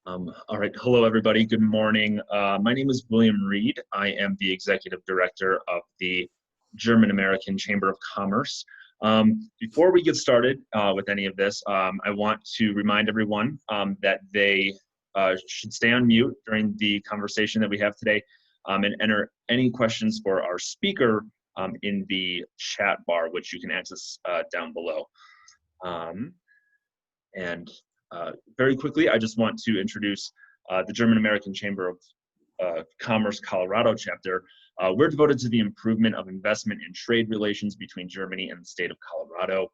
All right, hello everybody, good morning. My name is William Reed. I am the Executive Director of the German American Chamber of Commerce. Before we get started with any of this, I want to remind everyone that they should stay on mute during the conversation that we have today and enter any questions for our speaker in the chat bar, which you can access down below. Very quickly, I just want to introduce the German American Chamber of Commerce Colorado chapter. We're devoted to the improvement of investment and trade relations between Germany and the state of Colorado.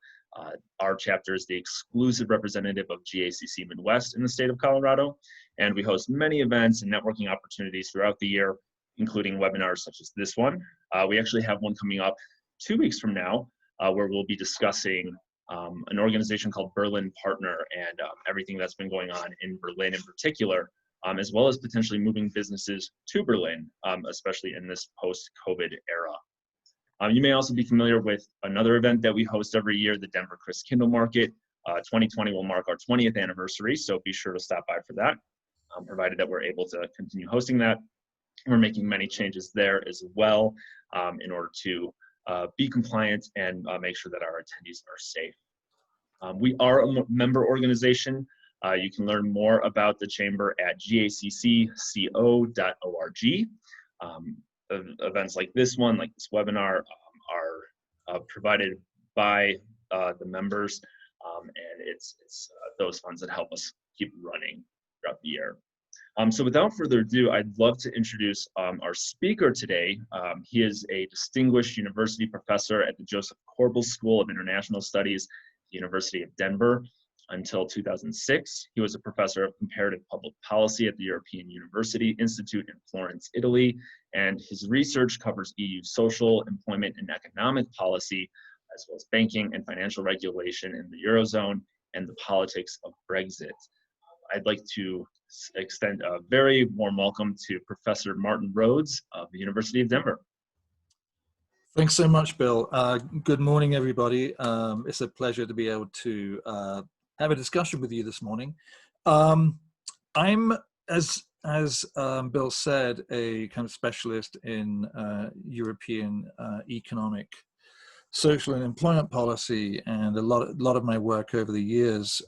Our chapter is the exclusive representative of GACC Midwest in the state of Colorado, and we host many events and networking opportunities throughout the year, including webinars such as this one. We actually have one coming up 2 weeks from now, where we'll be discussing an organization called Berlin Partner and everything that's been going on in Berlin in particular, as well as potentially moving businesses to Berlin, especially in this post-COVID era. You may also be familiar with another event that we host every year, the Denver Christkindl Market. 2020 will mark our 20th anniversary, so be sure to stop by for that, provided that we're able to continue hosting that. We're making many changes there as well in order to be compliant and make sure that our attendees are safe. We are a member organization. You can learn more about the chamber at GACC-CO.org. Events like this one, like this webinar, are provided by the members, and it's those funds that help us keep running throughout the year. So without further ado, I'd love to introduce our speaker today. He is a distinguished university professor at the Josef Korbel School of International Studies, the University of Denver. Until 2006, he was a professor of comparative public policy at the European University Institute in Florence, Italy, and his research covers EU social, employment, and economic policy, as well as banking and financial regulation in the Eurozone and the politics of Brexit. I'd like to extend a very warm welcome to Professor Martin Rhodes of the University of Denver. Thanks so much, Bill. Good morning, everybody. It's a pleasure to be able to have a discussion with you this morning. I'm, as Bill said, a kind of specialist in European economic, social, and employment policy, and a lot of my work over the years,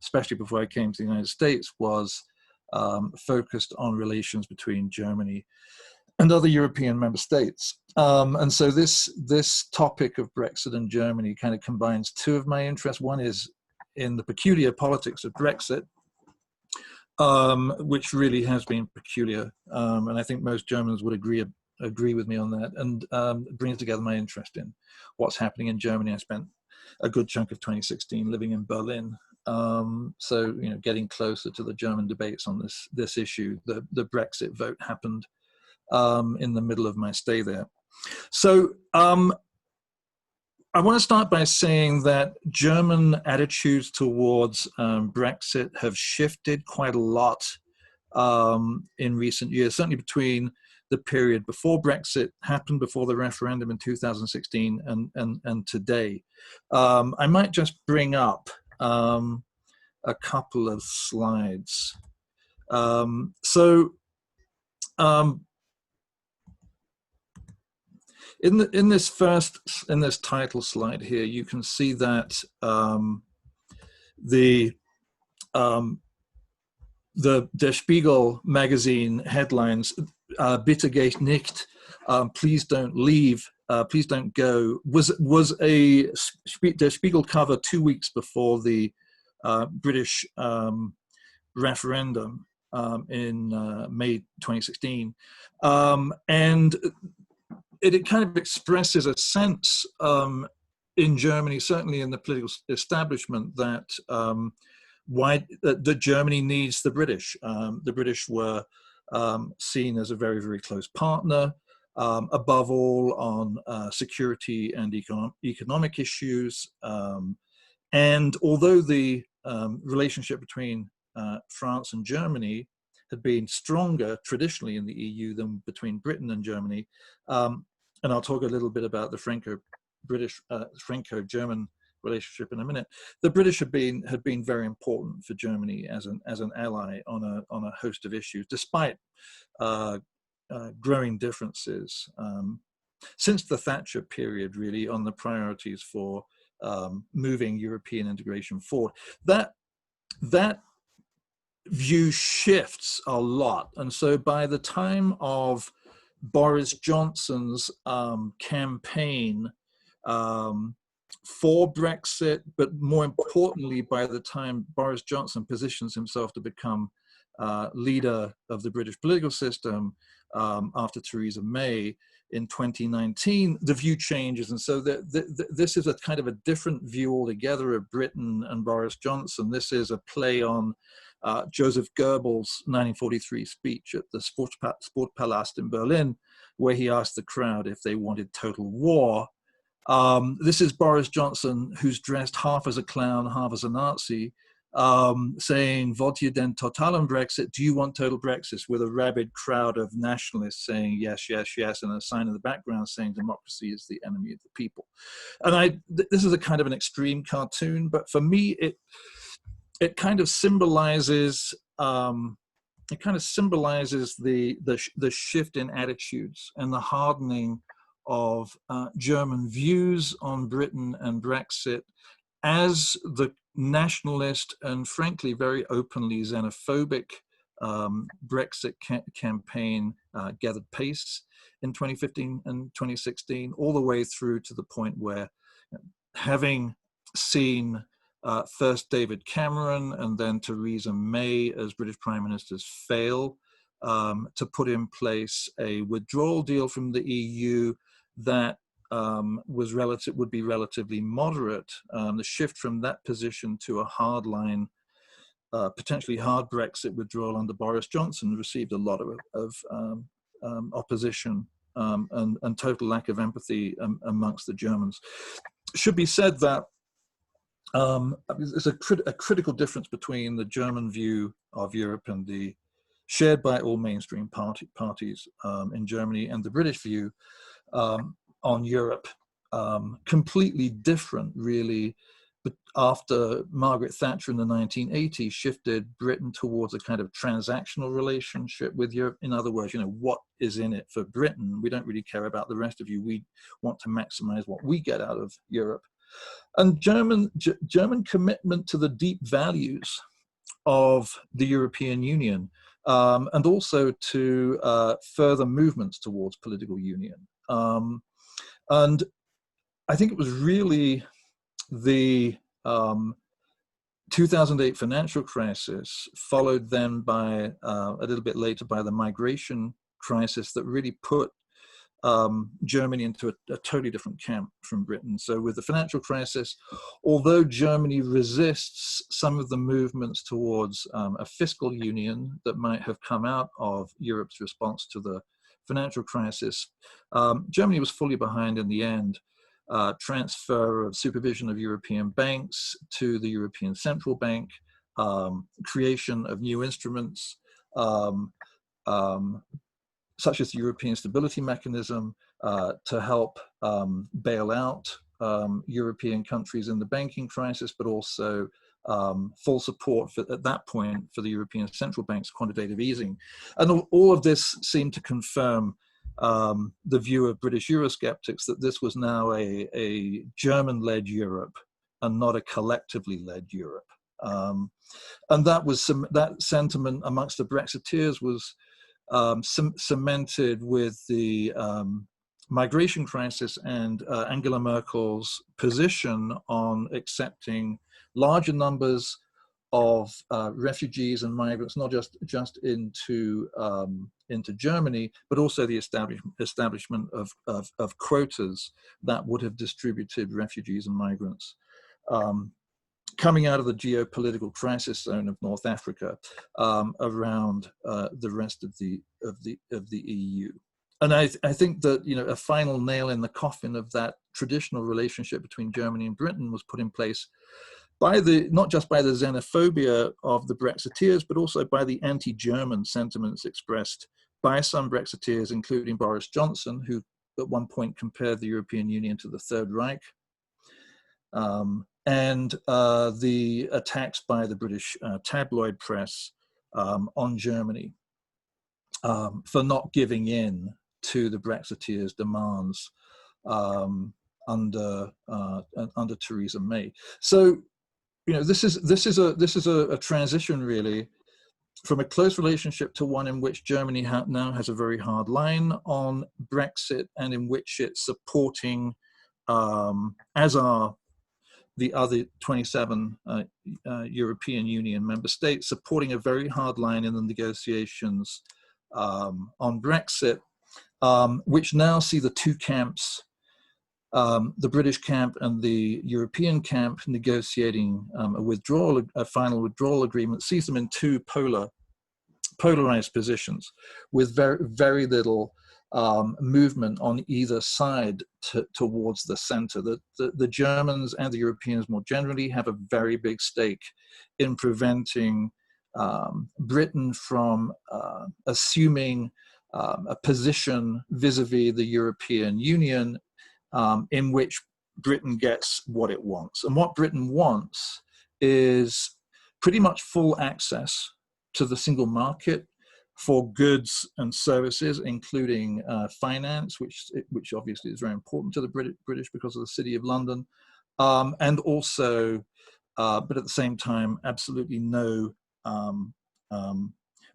especially before I came to the United States, was focused on relations between Germany and other European member states. And so this topic of Brexit and Germany kind of combines two of my interests. One is in the peculiar politics of Brexit, which really has been peculiar, and I think most Germans would agree with me on that, and brings together my interest in what's happening in Germany. I spent a good chunk of 2016 living in Berlin, so getting closer to the German debates on this issue. The Brexit vote happened in the middle of my stay there. So I want to start by saying that German attitudes towards Brexit have shifted quite a lot in recent years, certainly between the period before Brexit happened, before the referendum in 2016, and today. I might just bring up a couple of slides. In this title slide here, you can see that the Der Spiegel magazine headlines, "Bitte geht nicht," please don't leave, please don't go, was a Der Spiegel cover 2 weeks before the British referendum in May 2016, and it kind of expresses a sense in Germany, certainly in the political establishment, that that Germany needs the British. The British were seen as a very, very close partner, above all on security and economic issues. And although the relationship between France and Germany had been stronger traditionally in the EU than between Britain and Germany, and I'll talk a little bit about the Franco-German relationship in a minute. The British had been very important for Germany as an ally on a host of issues, despite growing differences since the Thatcher period, really, on the priorities for moving European integration forward. That view shifts a lot, and so by the time of Boris Johnson's campaign for Brexit, but more importantly, by the time Boris Johnson positions himself to become leader of the British political system after Theresa May in 2019, the view changes. And so this is a kind of a different view altogether of Britain and Boris Johnson. This is a play on Josef Goebbels' 1943 speech at the Sportpalast in Berlin, where he asked the crowd if they wanted total war. This is Boris Johnson, who's dressed half as a clown, half as a Nazi, saying, "Wollt ihr denn totalen Brexit? Do you want total Brexit?" with a rabid crowd of nationalists saying, "Yes, yes, yes," and a sign in the background saying, "Democracy is the enemy of the people." And this is a kind of an extreme cartoon, but for me, it kind of symbolizes the shift in attitudes and the hardening of German views on Britain and Brexit as the nationalist and frankly very openly xenophobic Brexit campaign gathered pace in 2015 and 2016, all the way through to the point where, having seen first David Cameron and then Theresa May as British Prime Ministers fail to put in place a withdrawal deal from the EU that would be relatively moderate. The shift from that position to a hardline, potentially hard Brexit withdrawal under Boris Johnson received a lot of opposition and total lack of empathy amongst the Germans. It should be said that there's a critical difference between the German view of Europe and the shared by all mainstream parties in Germany and the British view on Europe. Completely different, really, but after Margaret Thatcher in the 1980s shifted Britain towards a kind of transactional relationship with Europe. In other words, what is in it for Britain? We don't really care about the rest of you. We want to maximize what we get out of Europe. And German commitment to the deep values of the European Union, and also to further movements towards political union. And I think it was really the 2008 financial crisis, followed then by a little bit later by the migration crisis, that really put Germany into a totally different camp from Britain. So with the financial crisis, although Germany resists some of the movements towards a fiscal union that might have come out of Europe's response to the financial crisis, Germany was fully behind in the end. Transfer of supervision of European banks to the European Central Bank, creation of new instruments, such as the European Stability Mechanism, to help bail out European countries in the banking crisis, but also full support at that point for the European Central Bank's quantitative easing. And all of this seemed to confirm the view of British Eurosceptics that this was now a German-led Europe and not a collectively led Europe. And that sentiment amongst the Brexiteers was cemented with the migration crisis and Angela Merkel's position on accepting larger numbers of refugees and migrants, not just into Germany, but also the establishment of quotas that would have distributed refugees and migrants coming out of the geopolitical crisis zone of North Africa around the rest of the EU. And I think that a final nail in the coffin of that traditional relationship between Germany and Britain was put in place by not just by the xenophobia of the Brexiteers, but also by the anti-German sentiments expressed by some Brexiteers, including Boris Johnson, who at one point compared the European Union to the Third Reich. and the attacks by the British tabloid press on Germany for not giving in to the Brexiteers' demands under Theresa May. So, this is a transition really from a close relationship to one in which Germany now has a very hard line on Brexit, and in which it's supporting, as are the other 27 European Union member states, supporting a very hard line in the negotiations on Brexit, which now see the two camps, the British camp and the European camp, negotiating a final withdrawal agreement, sees them in two polarized positions with very, very little movement on either side towards the center. The Germans and the Europeans more generally have a very big stake in preventing Britain from assuming a position vis-a-vis the European Union in which Britain gets what it wants. And what Britain wants is pretty much full access to the single market for goods and services, including finance, which obviously is very important to the British because of the City of London, and also, but at the same time, absolutely no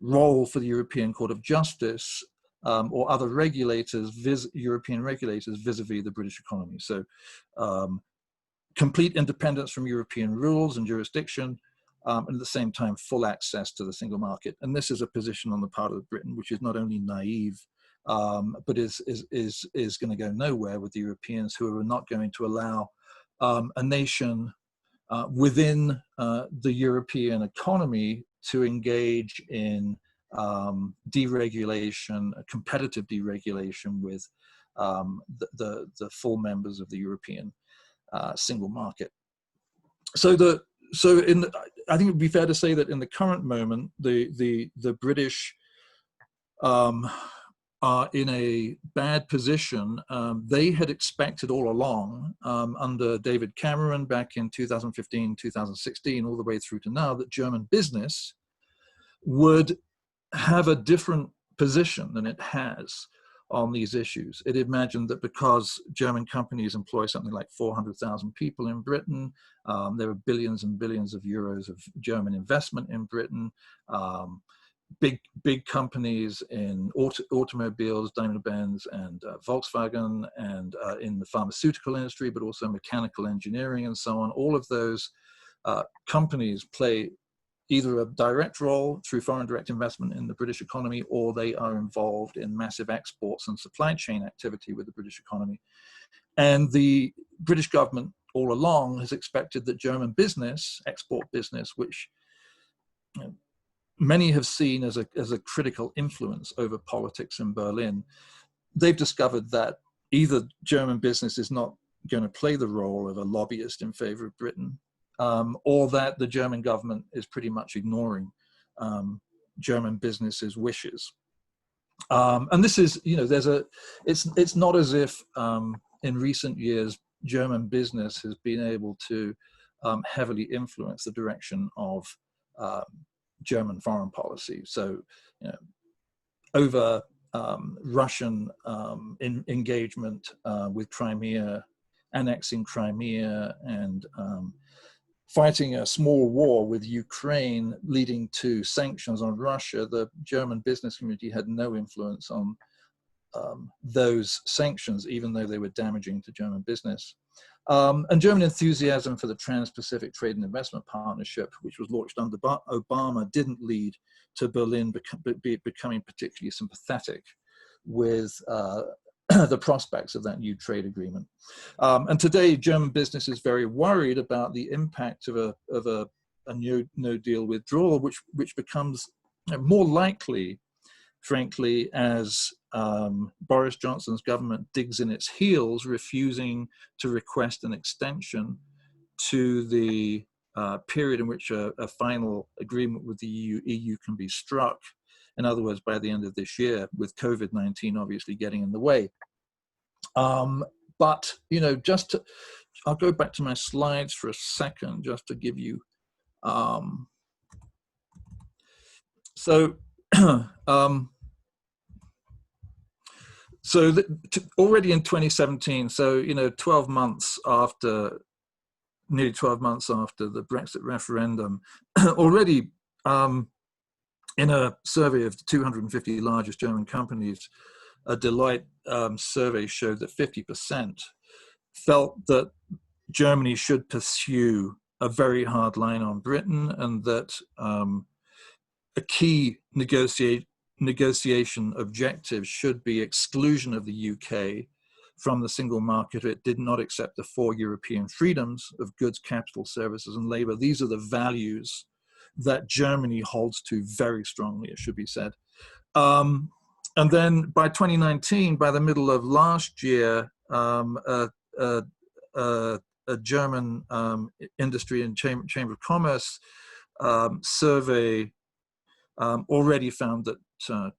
role for the European Court of Justice or other regulators, European regulators, vis-a-vis the British economy. So complete independence from European rules and jurisdiction, and at the same time, full access to the single market. And this is a position on the part of Britain, which is not only naive, but is going to go nowhere with the Europeans, who are not going to allow a nation within the European economy to engage in deregulation, competitive deregulation with the full members of the European single market. I think it would be fair to say that in the current moment, the British are in a bad position. They had expected all along, under David Cameron back in 2015, 2016, all the way through to now, that German business would have a different position than it has on these issues. It imagined that because German companies employ something like 400,000 people in Britain, there are billions and billions of euros of German investment in Britain. Big companies in automobiles, Daimler-Benz and Volkswagen, and in the pharmaceutical industry, but also mechanical engineering and so on. All of those companies play either a direct role through foreign direct investment in the British economy, or they are involved in massive exports and supply chain activity with the British economy. And the British government all along has expected that German business, export business, which many have seen as a critical influence over politics in Berlin, they've discovered that either German business is not going to play the role of a lobbyist in favor of Britain, or that the German government is pretty much ignoring German business's wishes. And this is, it's not as if in recent years German business has been able to heavily influence the direction of German foreign policy. So, over Russian engagement with Crimea, annexing Crimea, and fighting a small war with Ukraine, leading to sanctions on Russia, the German business community had no influence on those sanctions, even though they were damaging to German business. And German enthusiasm for the Trans-Pacific Trade and Investment Partnership, which was launched under Obama, didn't lead to Berlin becoming particularly sympathetic with the prospects of that new trade agreement. And today, German business is very worried about the impact of a no-deal withdrawal, which becomes more likely, frankly, as Boris Johnson's government digs in its heels, refusing to request an extension to the period in which a final agreement with the EU can be struck. In other words, by the end of this year, with COVID-19 obviously getting in the way. But, just I'll go back to my slides for a second just to give you. So already in 2017, so, you know, 12 months after, nearly 12 months after the Brexit referendum, already in a survey of the 250 largest German companies, a Deloitte survey showed that 50% felt that Germany should pursue a very hard line on Britain, and that a key negotiation objective should be exclusion of the UK from the single market. It did not accept the 4 European freedoms of goods, capital, services, and labor. These are the values that Germany holds to very strongly, it should be said. And then by 2019, by the middle of last year, a German industry and Chamber of Commerce survey already found that some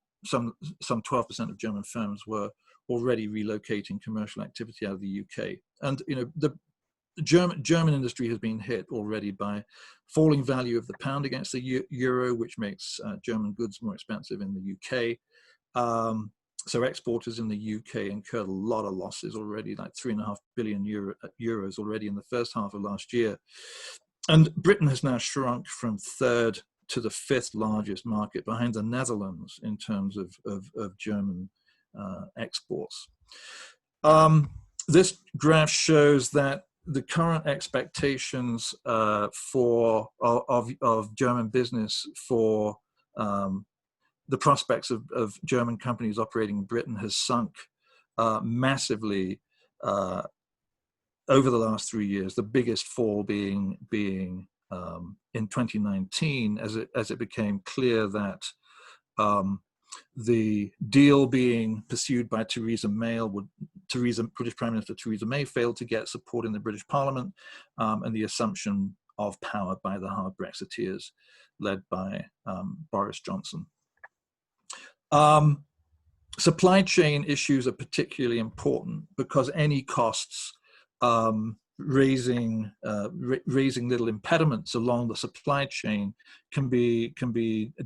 12% of German firms were already relocating commercial activity out of the UK. And, you know, the German industry has been hit already by falling value of the pound against the euro, which makes German goods more expensive in the UK. So exporters in the UK incurred a lot of losses already, like 3.5 billion euros already in the first half of last year. And Britain has now shrunk from 3rd to the 5th largest market, behind the Netherlands in terms of German exports. This graph shows that the current expectations of German business for the prospects of German companies operating in Britain has sunk massively over the last 3 years. The biggest fall being in 2019, as it became clear that the deal being pursued by British Prime Minister Theresa May failed to get support in the British Parliament, and the assumption of power by the hard Brexiteers led by Boris Johnson. Supply chain issues are particularly important because any costs raising little impediments along the supply chain can be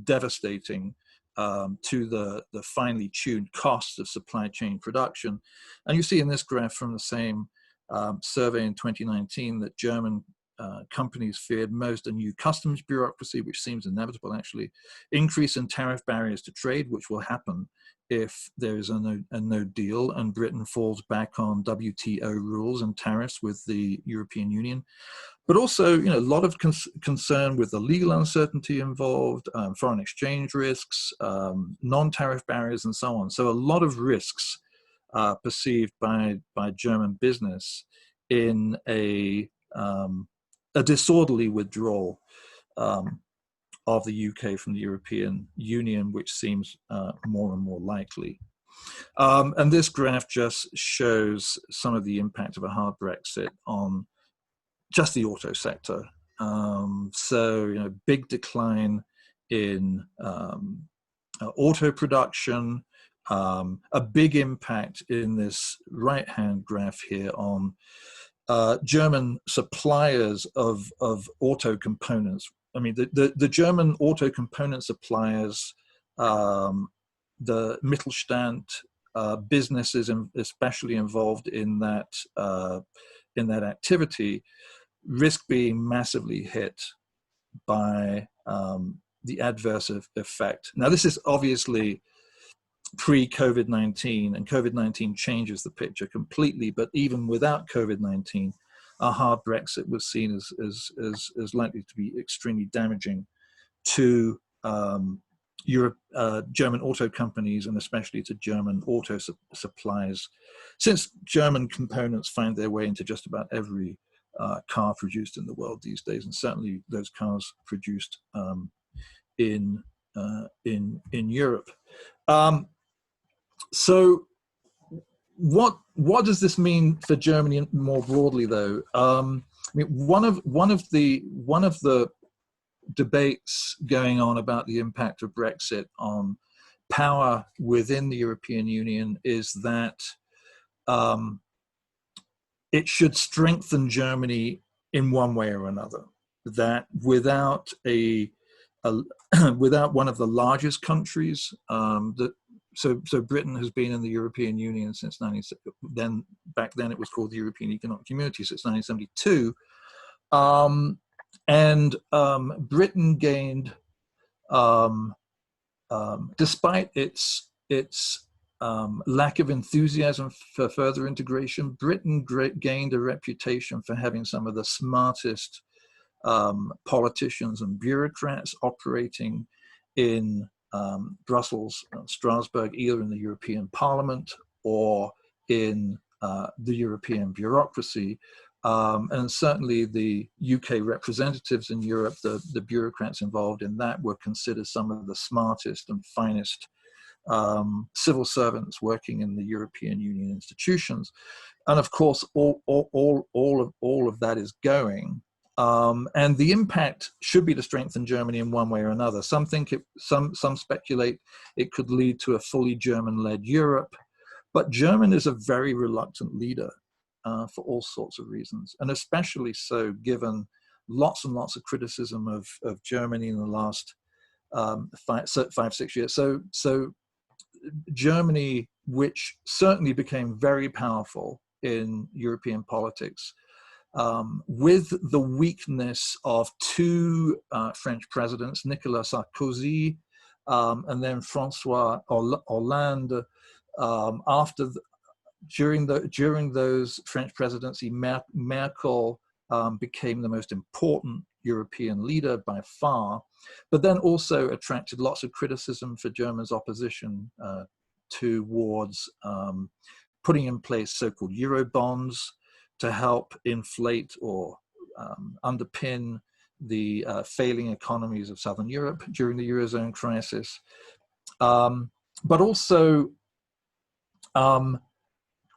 devastating to the finely tuned costs of supply chain production. And you see in this graph from the same survey in 2019 that German companies feared most a new customs bureaucracy, which seems inevitable actually, increase in tariff barriers to trade, which will happen if there is a no deal and Britain falls back on WTO rules and tariffs with the European Union. But also, you know, a lot of concern with the legal uncertainty involved, foreign exchange risks, non-tariff barriers, and so on. So a lot of risks perceived by German business in a disorderly withdrawal of the UK from the European Union, which seems more and more likely. And this graph just shows some of the impact of a hard Brexit on just the auto sector. So, you know, big decline in auto production, a big impact in this right-hand graph here on German suppliers of auto components. I mean, the German auto component suppliers, the Mittelstand businesses, especially involved in that activity, risk being massively hit by the adverse effect. Now, this is obviously pre-COVID-19, and COVID-19 changes the picture completely. But even without COVID-19, a hard Brexit was seen as likely to be extremely damaging to German auto companies, and especially to German auto supplies, since German components find their way into just about every car produced in the world these days, and certainly those cars produced in Europe. So what does this mean for Germany more broadly, though? I mean, one of the debates going on about the impact of Brexit on power within the European Union is that it should strengthen Germany in one way or another. That without without one of the largest countries, so Britain has been in the European Union since back then it was called the European Economic Community since 1972, and Britain gained, despite its lack of enthusiasm for further integration, Britain gained a reputation for having some of the smartest politicians and bureaucrats operating in Brussels, Strasbourg, either in the European Parliament or in the European bureaucracy. And certainly the UK representatives in Europe, the bureaucrats involved in that, were considered some of the smartest and finest civil servants working in the European Union institutions. And of course, all of that is going. And the impact should be to strengthen Germany in one way or another. Some think some speculate it could lead to a fully German-led Europe, but Germany is a very reluctant leader for all sorts of reasons, and especially so given lots and lots of criticism of Germany in the last 5-6 years. So Germany, which certainly became very powerful in European politics, with the weakness of two French presidents, Nicolas Sarkozy and then François Hollande. During those French presidency, Merkel became the most important European leader by far, but then also attracted lots of criticism for Germany's opposition towards putting in place so-called Eurobonds to help inflate or underpin the failing economies of Southern Europe during the Eurozone crisis, but also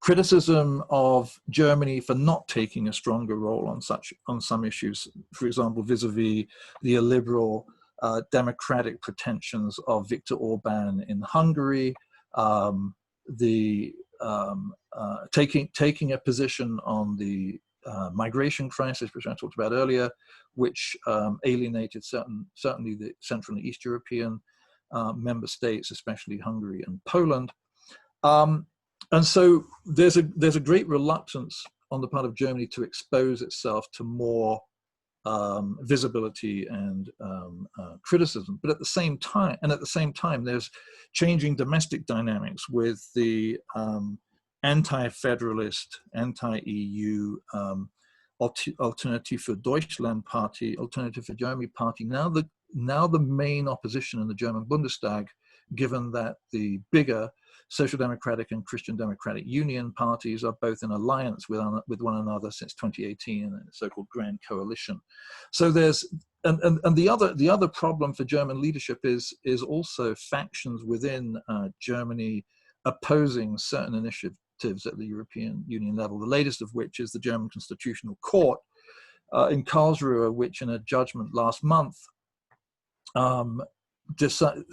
criticism of Germany for not taking a stronger role on some issues, for example, vis-a-vis the illiberal democratic pretensions of Viktor Orban in Hungary, taking a position on the migration crisis, which I talked about earlier, which alienated certainly the Central and East European member states, especially Hungary and Poland. And so there's a great reluctance on the part of Germany to expose itself to more visibility and criticism. But at the same time, there's changing domestic dynamics with the anti-federalist, anti-EU Alternative for Deutschland party, Alternative for Germany party, now the main opposition in the German Bundestag, given that the bigger Social Democratic and Christian Democratic Union parties are both in alliance with one another since 2018 in a so-called Grand Coalition. So there's and the other problem for German leadership is also factions within Germany opposing certain initiatives at the European Union level. The latest of which is the German Constitutional Court in Karlsruhe, which in a judgment last month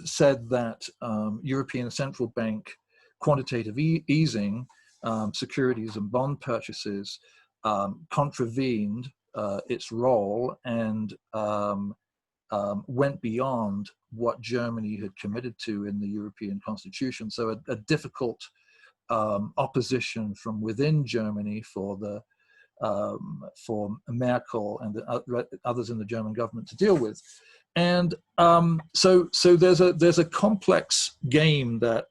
said that European Central Bank quantitative easing, securities and bond purchases contravened its role and went beyond what Germany had committed to in the European Constitution. So a difficult opposition from within Germany for Merkel and the others in the German government to deal with. And so there's a complex game that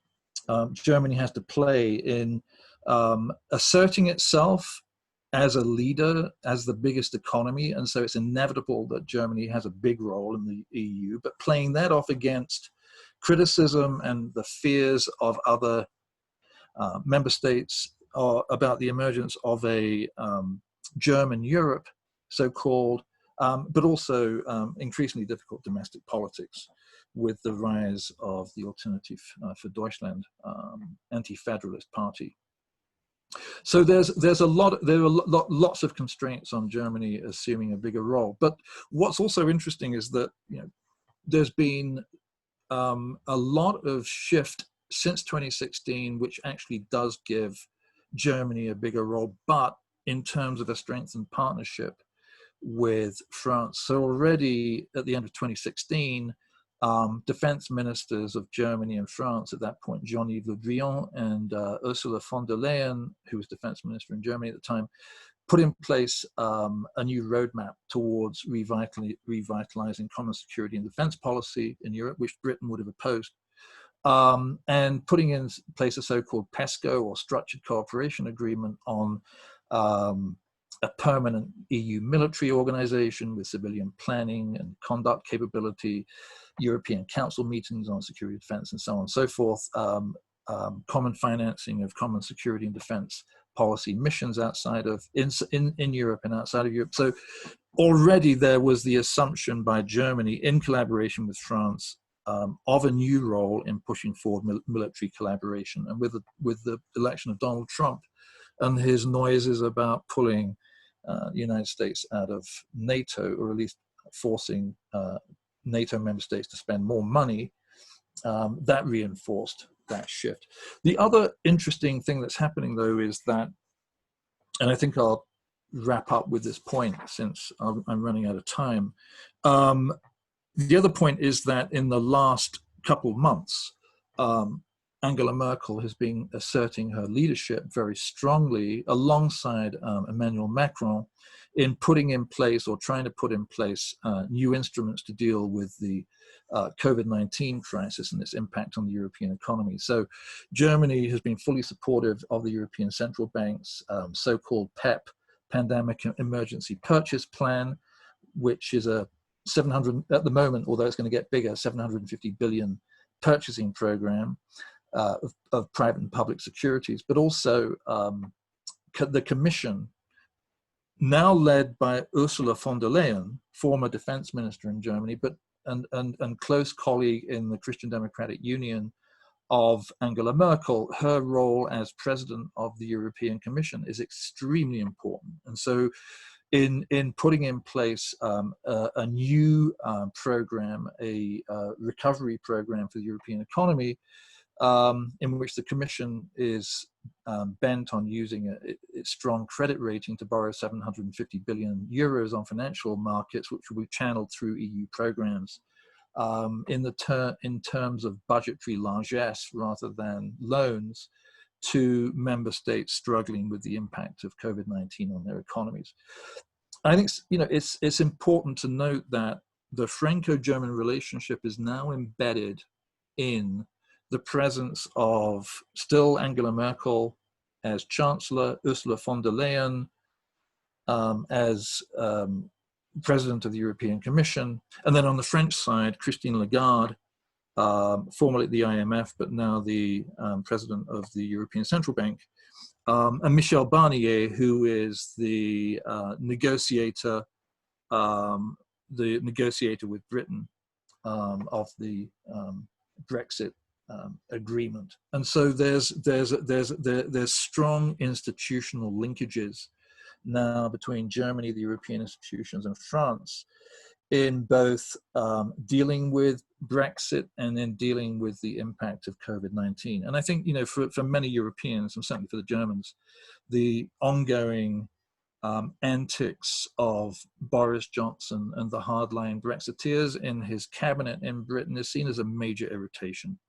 Germany has to play in asserting itself as a leader, as the biggest economy, and so it's inevitable that Germany has a big role in the EU, but playing that off against criticism and the fears of other member states about the emergence of a German Europe, so-called, but also increasingly difficult domestic politics with the rise of the Alternative for Deutschland anti-federalist party. So there are lots of constraints on Germany assuming a bigger role. But what's also interesting is that there's been a lot of shift since 2016, which actually does give Germany a bigger role, but in terms of a strengthened partnership with France. So already at the end of 2016, defense ministers of Germany and France at that point, Jean-Yves Le Drian and Ursula von der Leyen, who was defense minister in Germany at the time, put in place a new roadmap towards revitalizing common security and defense policy in Europe, which Britain would have opposed, and putting in place a so-called PESCO, or Structured Cooperation Agreement, on a permanent EU military organization with civilian planning and conduct capability, European Council meetings on security defense, and so on and so forth, common financing of common security and defense policy missions outside of, in Europe and outside of Europe. So already there was the assumption by Germany, in collaboration with France, of a new role in pushing forward military collaboration. And with the election of Donald Trump and his noises about pulling the United States out of NATO, or at least forcing NATO member states to spend more money, that reinforced that shift. The other interesting thing that's happening, though, is that, and I think I'll wrap up with this point since I'm running out of time. The other point is that in the last couple of months, Angela Merkel has been asserting her leadership very strongly alongside Emmanuel Macron in putting in place, or trying to put in place, new instruments to deal with the COVID-19 crisis and its impact on the European economy. So Germany has been fully supportive of the European Central Bank's so-called PEP, Pandemic Emergency Purchase Plan, which is a 700, at the moment, although it's going to get bigger, 750 billion purchasing program of private and public securities, but also the Commission, now led by Ursula von der Leyen, former defense minister in Germany, but and close colleague in the Christian Democratic Union of Angela Merkel. Her role as president of the European Commission is extremely important. And so in putting in place a new program, a recovery program for the European economy, in which the Commission is bent on using its strong credit rating to borrow 750 billion euros on financial markets, which will be channeled through EU programs in terms of budgetary largesse rather than loans to member states struggling with the impact of COVID-19 on their economies. I think it's important to note that the Franco-German relationship is now embedded in the presence of still Angela Merkel as Chancellor, Ursula von der Leyen as President of the European Commission, and then on the French side, Christine Lagarde, formerly at the IMF, but now the President of the European Central Bank, and Michel Barnier, who is the negotiator with Britain of the Brexit agreement. And so there's strong institutional linkages now between Germany, the European institutions, and France in both dealing with Brexit and in dealing with the impact of COVID-19. And I think, for many Europeans, and certainly for the Germans, the ongoing antics of Boris Johnson and the hardline Brexiteers in his cabinet in Britain is seen as a major irritation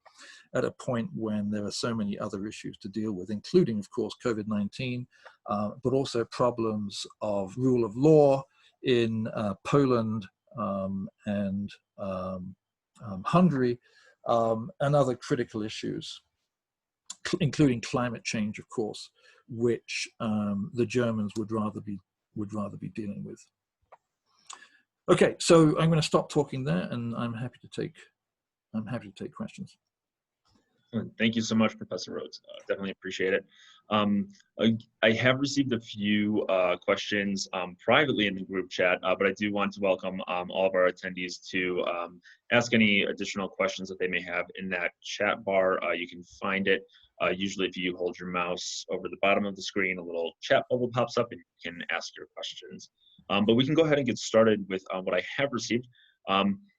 at a point when there are so many other issues to deal with, including, of course, COVID-19, but also problems of rule of law in Poland and Hungary, and other critical issues, including climate change, of course, which the Germans would rather be dealing with. Okay, so I'm going to stop talking there, and I'm happy to take questions. Thank you so much, Professor Rhodes. Definitely appreciate it. I have received a few questions privately in the group chat, but I do want to welcome all of our attendees to ask any additional questions that they may have in that chat bar. You can find it. Usually if you hold your mouse over the bottom of the screen, a little chat bubble pops up and you can ask your questions. But we can go ahead and get started with what I have received.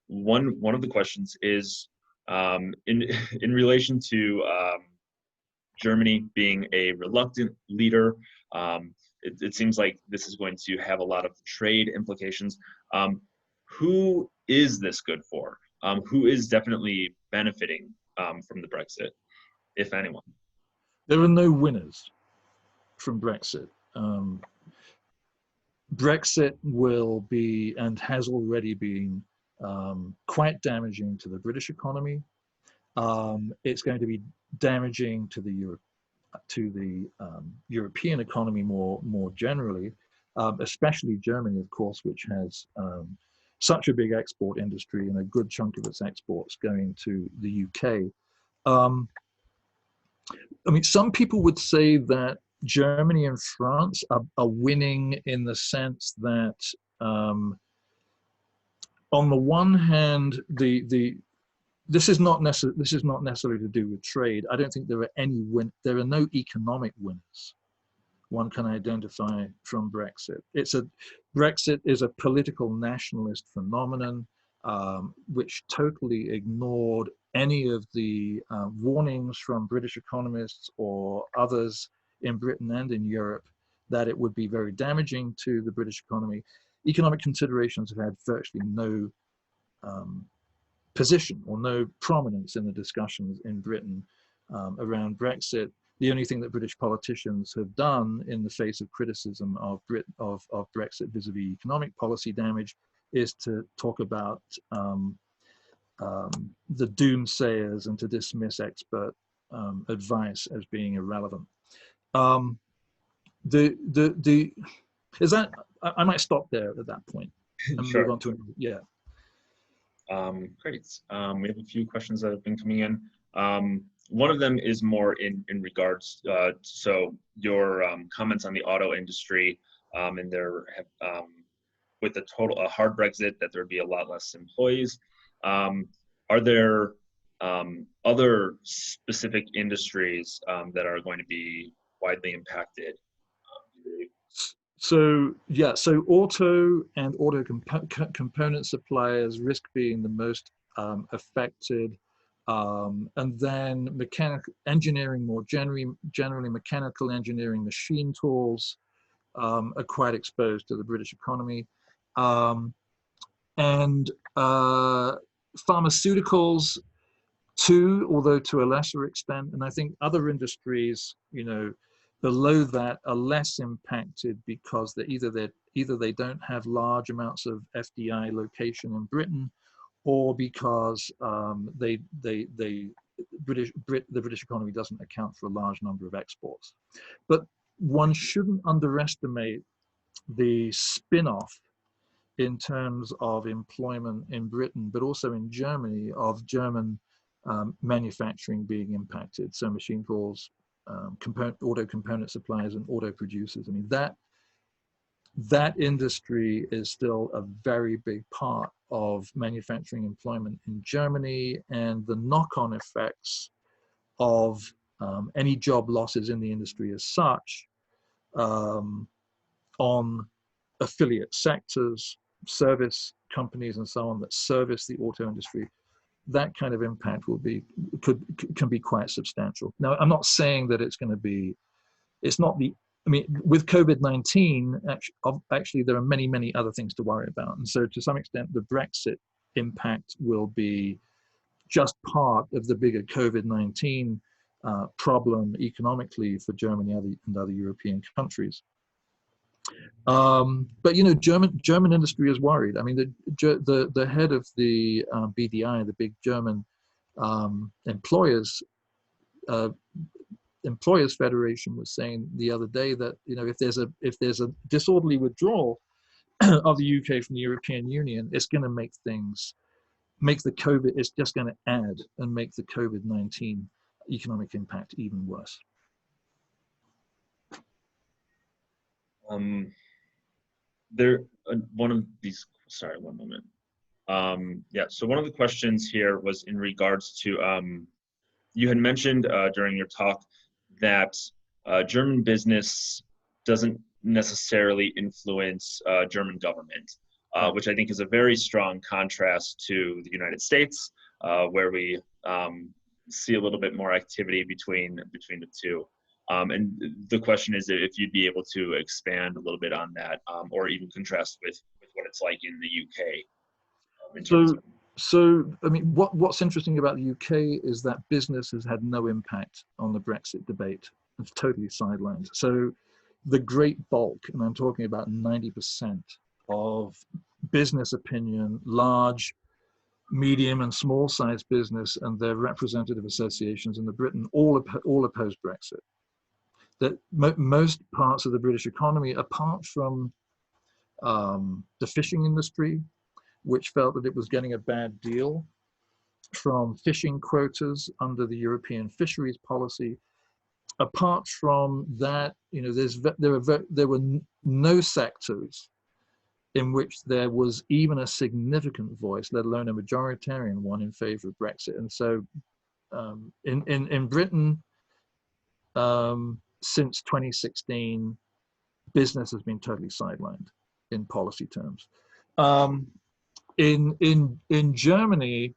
One of the questions is, in relation to Germany being a reluctant leader, it seems like this is going to have a lot of trade implications. Who is this good for? Who is definitely benefiting from the Brexit, if anyone? There are no winners from Brexit. Brexit will be, and has already been, quite damaging to the British economy. It's going to be damaging to the European economy more generally, especially Germany, of course, which has such a big export industry and a good chunk of its exports going to the UK. I mean, some people would say that Germany and France are winning in the sense that, on the one hand, this is not necessarily to do with trade. I don't think there are there are no economic winners one can identify from Brexit. Brexit is a political nationalist phenomenon, which totally ignored any of the warnings from British economists or others in Britain and in Europe that it would be very damaging to the British economy. Economic considerations have had virtually no position or no prominence in the discussions in Britain around Brexit. The only thing that British politicians have done in the face of criticism of Brexit vis-a-vis economic policy damage is to talk about the doomsayers and to dismiss expert advice as being irrelevant. Is that, I might stop there at that point and Sure. move on to, yeah. Great. We have a few questions that have been coming in. One of them is more in regards, so your comments on the auto industry, and there have, with a hard Brexit, that there'd be a lot less employees. Are there other specific industries that are going to be widely impacted? So yeah, so auto and auto component suppliers risk being the most affected, and then mechanical engineering, more generally mechanical engineering, machine tools are quite exposed to the British economy, and pharmaceuticals too, although to a lesser extent. And I think other industries, below that are less impacted because either they don't have large amounts of FDI location in Britain, or because the British economy doesn't account for a large number of exports. But one shouldn't underestimate the spin-off in terms of employment in Britain, but also in Germany, of German manufacturing being impacted. So machine tools, auto component suppliers, and auto producers. I mean, that industry is still a very big part of manufacturing employment in Germany, and the knock-on effects of any job losses in the industry as such on affiliate sectors, service companies, and so on that service the auto industry, that kind of impact can be quite substantial. Now, I'm not saying that it's not the, I mean, with COVID-19, actually there are many, many other things to worry about. And so to some extent, the Brexit impact will be just part of the bigger COVID-19 problem economically for Germany and other European countries. But German industry is worried. I mean, the head of the BDI, the big German employers federation, was saying the other day that if there's a disorderly withdrawal of the UK from the European Union, it's going to it's just going to add and make the COVID-19 economic impact even worse. One of these, sorry, one moment. Yeah, so one of the questions here was in regards to, you had mentioned during your talk that German business doesn't necessarily influence German government, which I think is a very strong contrast to the United States, where we see a little bit more activity between the two. And the question is if you'd be able to expand a little bit on that, or even contrast with what it's like in the UK. In terms of So, I mean, what's interesting about the UK is that business has had no impact on the Brexit debate. It's totally sidelined. So the great bulk, and I'm talking about 90% of business opinion, large, medium and small sized business and their representative associations in Britain all oppose Brexit. That most parts of the British economy, apart from the fishing industry, which felt that it was getting a bad deal from fishing quotas under the European fisheries policy. Apart from that, you know, there were no sectors in which there was even a significant voice, let alone a majoritarian one, in favor of Brexit. And so, in Britain, since 2016, business has been totally sidelined in policy terms. In Germany,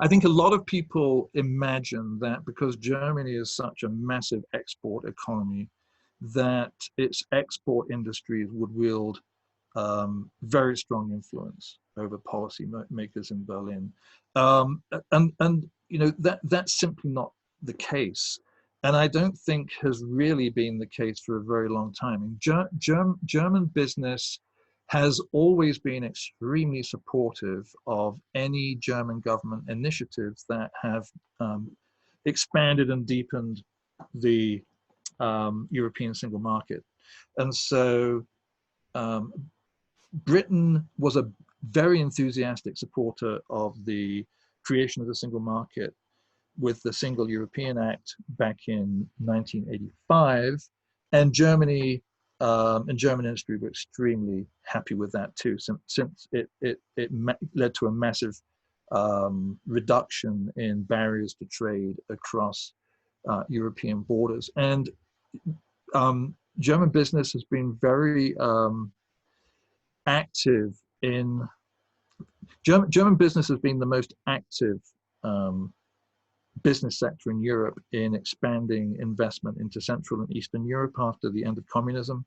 I think a lot of people imagine that because Germany is such a massive export economy, that its export industries would wield very strong influence over policy makers in Berlin. And you know, that's simply not the case. And I don't think has really been the case for a very long time. German business has always been extremely supportive of any German government initiatives that have expanded and deepened the European single market. And so Britain was a very enthusiastic supporter of the creation of the single market with the Single European Act back in 1985, and Germany and German industry were extremely happy with that too, since it led to a massive reduction in barriers to trade across European borders. And German business has been very active in German business has been the most active business sector in Europe in expanding investment into Central and Eastern Europe after the end of communism.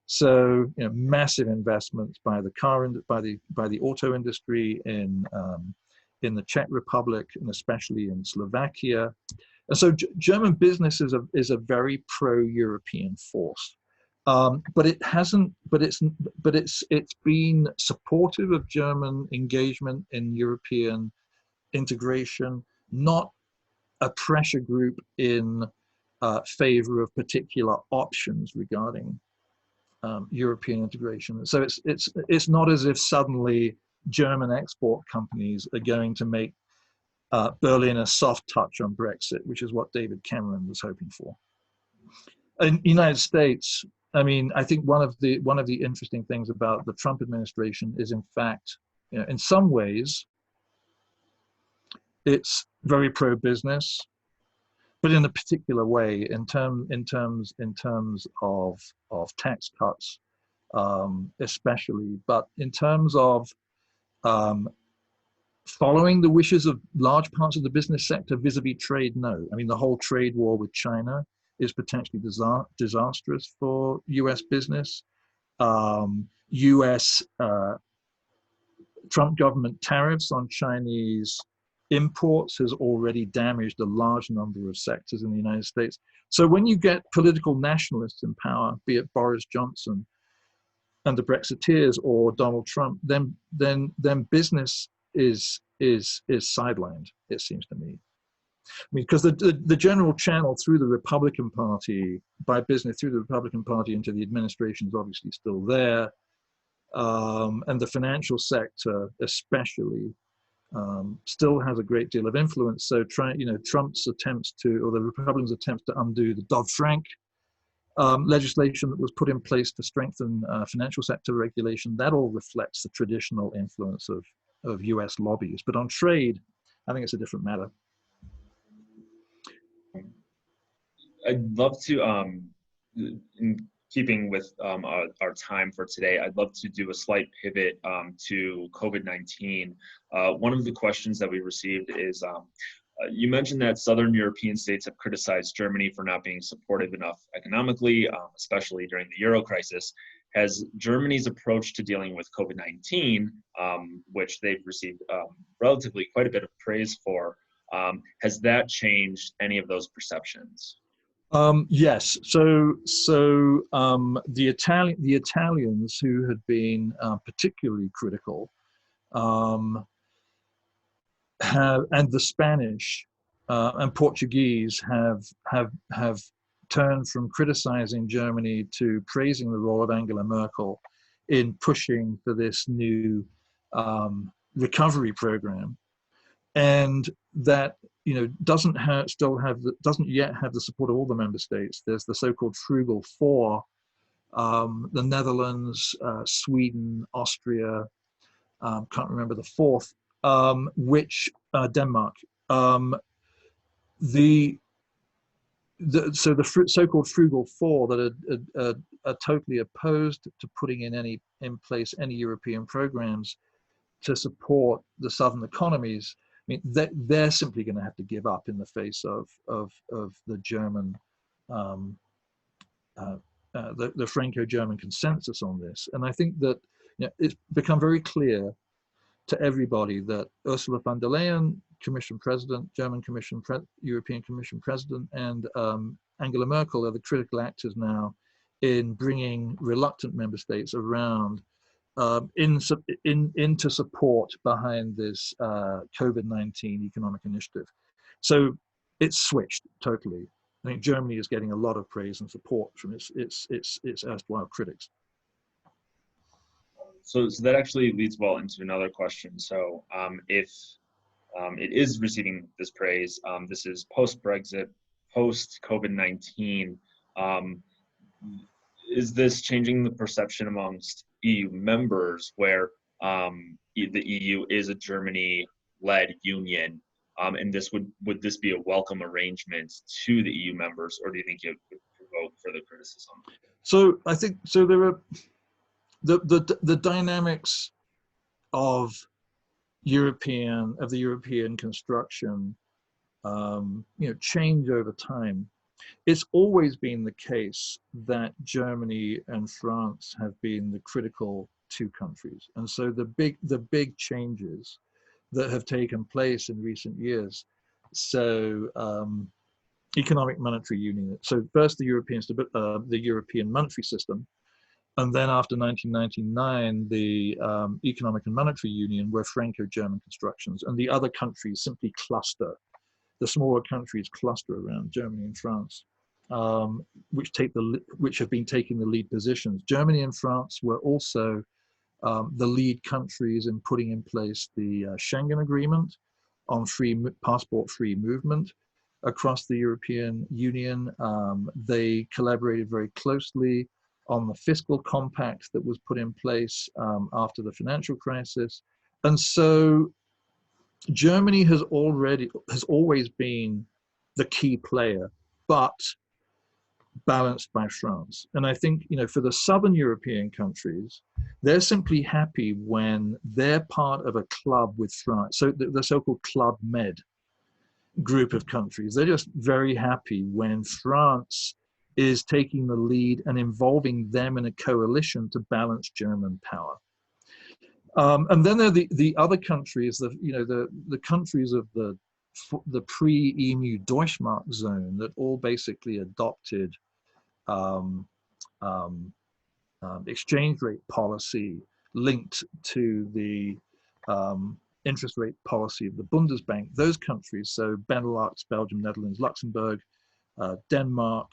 So, you know, massive investments by the by the auto industry in the Czech Republic and especially in Slovakia. And so, German business is a very pro-European force. But it hasn't. But it's been supportive of German engagement in European integration, not a pressure group in favor of particular options regarding European integration. So it's not as if suddenly German export companies are going to make Berlin a soft touch on Brexit, which is what David Cameron was hoping for. In the United States, I mean, I think one of the interesting things about the Trump administration is, in fact, you know, in some ways, it's very pro-business, but in a particular way, in terms of tax cuts, especially, but in terms of following the wishes of large parts of the business sector vis-a-vis trade, no. I mean, the whole trade war with China is potentially disastrous for U.S. business. U.S. Trump government tariffs on Chinese imports has already damaged a large number of sectors in the United States. So when you get political nationalists in power, be it Boris Johnson and the Brexiteers or Donald Trump, then business is sidelined, it seems to me. I mean, because the general channel through the Republican Party, by business through the Republican Party into the administration is obviously still there. And the financial sector especially still has a great deal of influence. So Trump's attempts to, or the Republicans' attempts to undo the Dodd-Frank legislation that was put in place to strengthen financial sector regulation, that all reflects the traditional influence of US lobbies. But on trade, I think it's a different matter. I'd love to, in keeping with our time for today, I'd love to do a slight pivot to COVID-19. One of the questions that we received is, You mentioned that Southern European states have criticized Germany for not being supportive enough economically, especially during the Euro crisis. Has Germany's approach to dealing with COVID-19, which they've received relatively quite a bit of praise for, has that changed any of those perceptions? Yes. The Italians who had been particularly critical and the Spanish and Portuguese have turned from criticizing Germany to praising the role of Angela Merkel in pushing for this new recovery program, and that doesn't yet have the support of all the member states. There's the so-called Frugal Four: the Netherlands, Sweden, Austria. Can't remember the fourth, which Denmark. So the so-called Frugal Four that are totally opposed to putting in place any European programs to support the southern economies. I mean, they're simply going to have to give up in the face of the German, the Franco-German consensus on this. And I think that it's become very clear to everybody that Ursula von der Leyen, Commission President, European Commission President, and Angela Merkel are the critical actors now in bringing reluctant member states around into support behind this COVID-19 economic initiative. So it's switched totally. I think Germany is getting a lot of praise and support from its erstwhile critics. So that actually leads well into another question. So if it is receiving this praise, this is post-Brexit, post-COVID-19, is this changing the perception amongst EU members where the EU is a Germany-led union, and would this be a welcome arrangement to the EU members, or do you think it would provoke further criticism? So I think there are the dynamics of the European construction change over time. It's always been the case that Germany and France have been the critical two countries, and so the big changes that have taken place in recent years. So economic monetary union. So first the European monetary system, and then after 1999, the economic and monetary union were Franco-German constructions, and the other countries simply cluster. The smaller countries cluster around Germany and France, which have been taking the lead positions. Germany and France were also the lead countries in putting in place the Schengen Agreement on passport-free movement across the European Union. They collaborated very closely on the fiscal compact that was put in place after the financial crisis. And so Germany has always been the key player, but balanced by France. And I think, for the Southern European countries, they're simply happy when they're part of a club with France. So the so-called Club Med group of countries, they're just very happy when France is taking the lead and involving them in a coalition to balance German power. And then there are the other countries, the countries of the pre-EMU Deutschmark zone that all basically adopted exchange rate policy linked to the interest rate policy of the Bundesbank. Those countries, so Benelux, Belgium, Netherlands, Luxembourg, Denmark,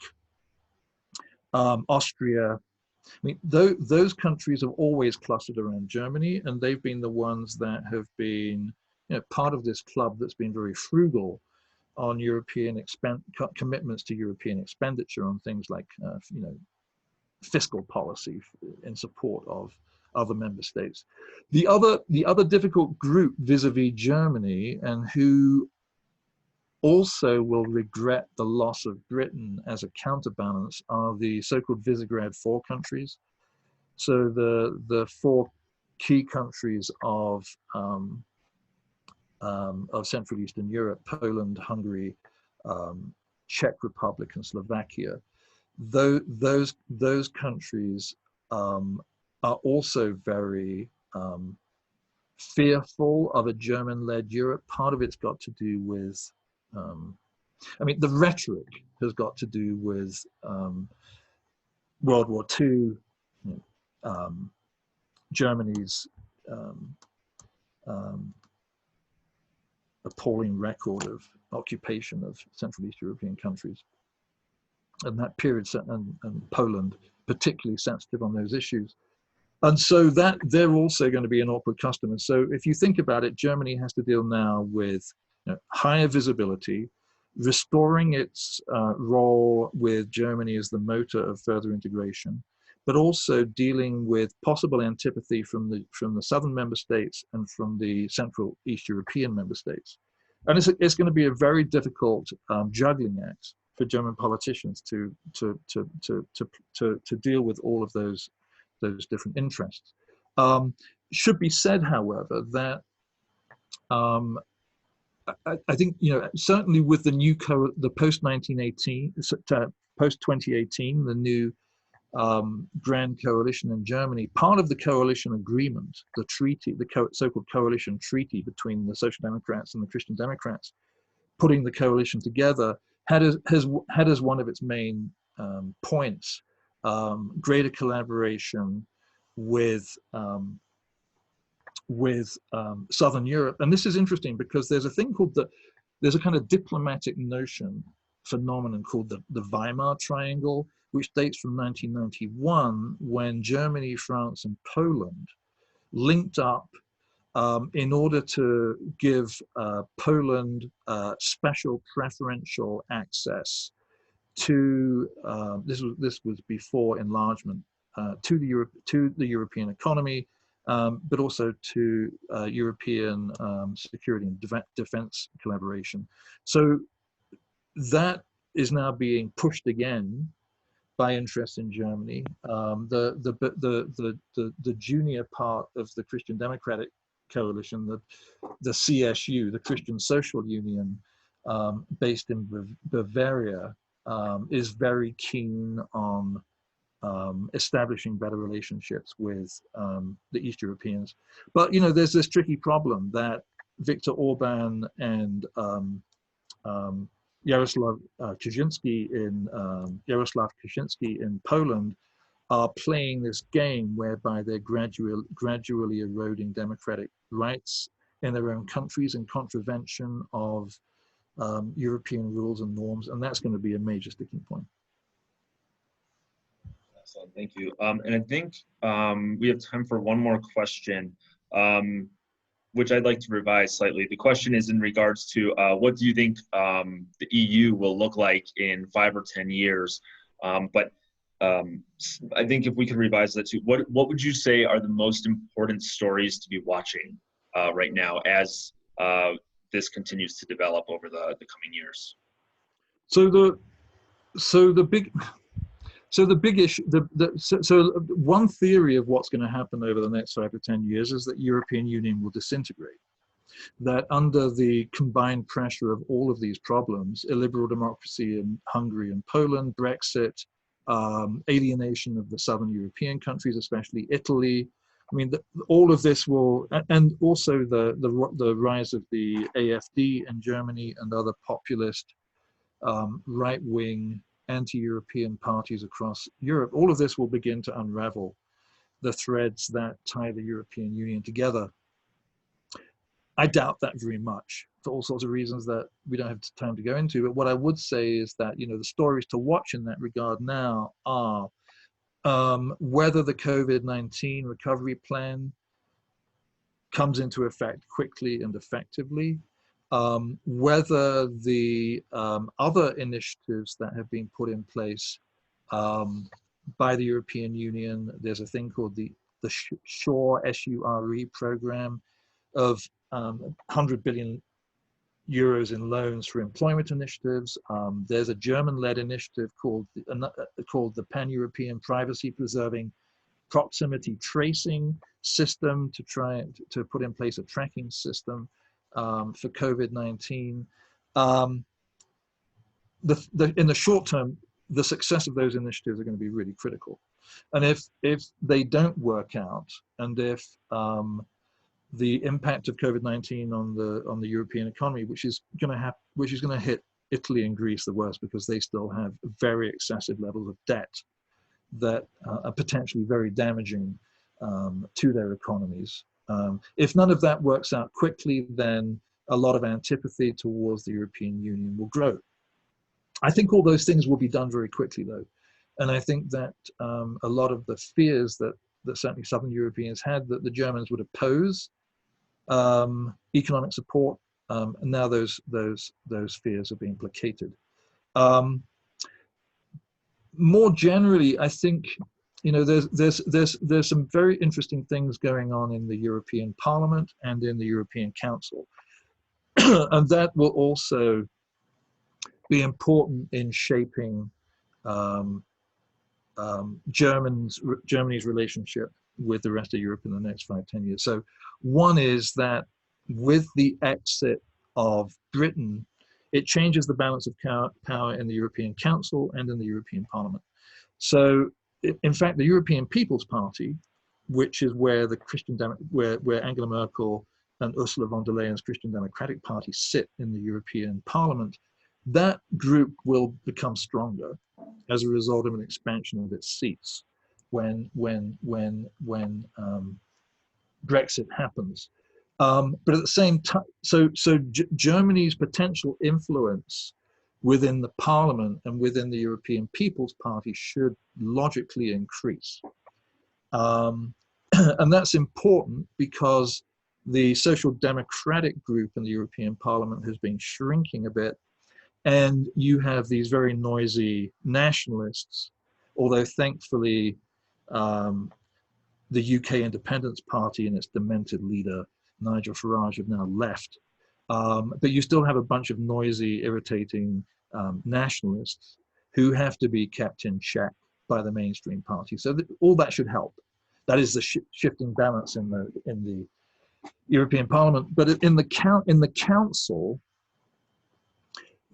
Austria. I mean, those countries have always clustered around Germany, and they've been the ones that have been part of this club that's been very frugal on European commitments to European expenditure on things like fiscal policy in support of other member states. The other difficult group vis-a-vis Germany, and who also will regret the loss of Britain as a counterbalance, are the so-called Visegrad 4 countries. So the four key countries of of Central Eastern Europe, Poland, Hungary, Czech Republic, and Slovakia. Those countries are also very fearful of a German-led Europe. Part of it's got to do with, I mean, the rhetoric has got to do with World War II, Germany's appalling record of occupation of Central East European countries. And that period, and Poland, particularly sensitive on those issues. And so that they're also going to be an awkward customer. So if you think about it, Germany has to deal now with higher visibility, restoring its role with Germany as the motor of further integration, but also dealing with possible antipathy from the southern member states and from the Central East European member states. And it's going to be a very difficult juggling act for German politicians to deal with all of those different interests. Should be said, however, that I think, certainly with the new the post 1918, post 2018, the new grand coalition in Germany, part of the coalition agreement, the treaty, the so-called coalition treaty between the Social Democrats and the Christian Democrats, putting the coalition together, had as one of its main points greater collaboration with Southern Europe. And this is interesting because there's a thing called there's a kind of diplomatic phenomenon called the Weimar Triangle, which dates from 1991, when Germany, France, and Poland linked up in order to give Poland special preferential access to this was before enlargement, to the European economy, but also to European security and defense collaboration. So that is now being pushed again by interest in Germany. The junior part of the Christian Democratic Coalition, the CSU, the Christian Social Union, based in Bavaria, is very keen on establishing better relationships with the East Europeans. But there's this tricky problem that Viktor Orban and Jarosław Kaczynski in Poland are playing this game whereby they're gradually eroding democratic rights in their own countries in contravention of European rules and norms, and that's going to be a major sticking point. Excellent, thank you. And I think we have time for one more question, which I'd like to revise slightly. The question is in regards to what do you think the EU will look like in 5 or 10 years? But I think if we could revise that to what would you say are the most important stories to be watching right now as this continues to develop over the coming years? So the big issue, so one theory of what's going to happen over the next 5 to 10 years is that European Union will disintegrate. That under the combined pressure of all of these problems, illiberal democracy in Hungary and Poland, Brexit, alienation of the southern European countries, especially Italy. I mean, all of this will, and also the rise of the AfD in Germany and other populist right-wing anti-European parties across Europe, all of this will begin to unravel the threads that tie the European Union together. I doubt that very much for all sorts of reasons that we don't have time to go into. But what I would say is that, the stories to watch in that regard now are whether the COVID-19 recovery plan comes into effect quickly and effectively, whether the other initiatives that have been put in place by the European Union, there's a thing called the SURE, S-U-R-E program of 100 billion euros in loans for employment initiatives. There's a German-led initiative called the Pan-European Privacy Preserving Proximity Tracing System to try to put in place a tracking system for COVID-19. In the short term, the success of those initiatives are going to be really critical. And if they don't work out, and if the impact of COVID-19 on the European economy, which is going to hit Italy and Greece the worst, because they still have very excessive levels of debt that are potentially very damaging to their economies. If none of that works out quickly, then a lot of antipathy towards the European Union will grow. I think all those things will be done very quickly, though. And I think that a lot of the fears that certainly Southern Europeans had, that the Germans would oppose economic support, and now those fears are being placated. More generally, I think, you know, there's some very interesting things going on in the European Parliament and in the European Council, and that will also be important in shaping Germany's relationship with the rest of Europe in the next 5-10 years. So one is that with the exit of Britain, it changes the balance of power in the European Council and in the European Parliament. So in fact, the European People's Party, which is where the where Angela Merkel and Ursula von der Leyen's Christian Democratic Party sit in the European Parliament, that group will become stronger as a result of an expansion of its seats when Brexit happens. But at the same time, so Germany's potential influence within the Parliament and within the European People's Party should logically increase. And that's important because the Social Democratic group in the European Parliament has been shrinking a bit. And you have these very noisy nationalists, although thankfully the UK Independence Party and its demented leader, Nigel Farage, have now left. But you still have a bunch of noisy, irritating nationalists who have to be kept in check by the mainstream party. So all that should help. That is the shifting balance in the European Parliament. But in the Council,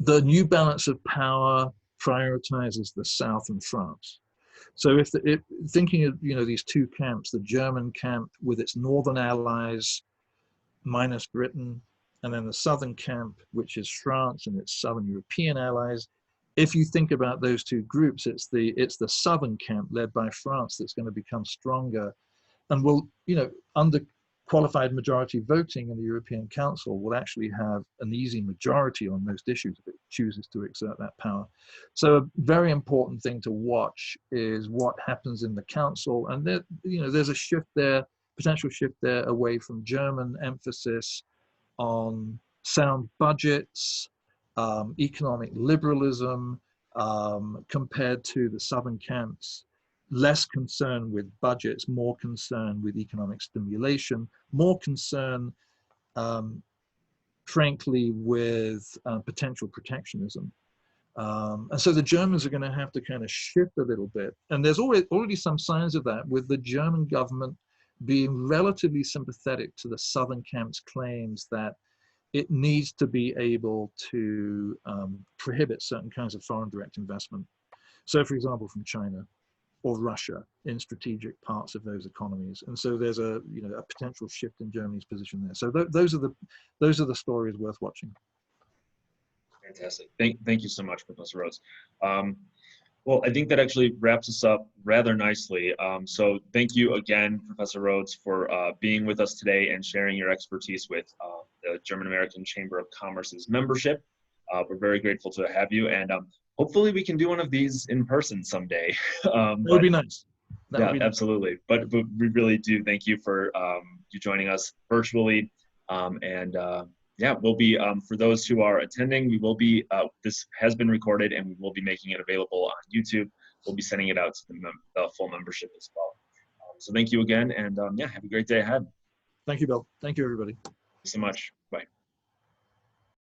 the new balance of power prioritizes the South and France. So if thinking of, you know, these two camps, the German camp with its northern allies minus Britain, and then the southern camp, which is France and its southern European allies. If you think about those two groups, it's the southern camp led by France that's going to become stronger, and will, you know, under qualified majority voting in the European Council, will actually have an easy majority on most issues if it chooses to exert that power. So a very important thing to watch is what happens in the Council, and there, you know, there's a shift there, potential shift there away from German emphasis on sound budgets, economic liberalism, compared to the southern camps. Less concern with budgets, more concern with economic stimulation, more concern, frankly, with potential protectionism. And so the Germans are going to have to kind of shift a little bit. And there's already some signs of that, with the German government being relatively sympathetic to the southern camp's claims that it needs to be able to prohibit certain kinds of foreign direct investment. So, for example, from China or Russia in strategic parts of those economies. And so there's a potential shift in Germany's position there. So those are the stories worth watching. Fantastic. Thank you so much, Professor Rhodes. Well, I think that actually wraps us up rather nicely. So thank you again, Professor Rhodes, for being with us today and sharing your expertise with the German American Chamber of Commerce's membership. We're very grateful to have you, and hopefully we can do one of these in person someday. That would be nice. Yeah, absolutely. But we really do thank you for you joining us virtually. Yeah, we'll be, for those who are attending, we will be, this has been recorded and we will be making it available on YouTube. We'll be sending it out to the full membership as well. So thank you again, and yeah, have a great day ahead. Thank you, Bill. Thank you, everybody. Thank you so much. Bye.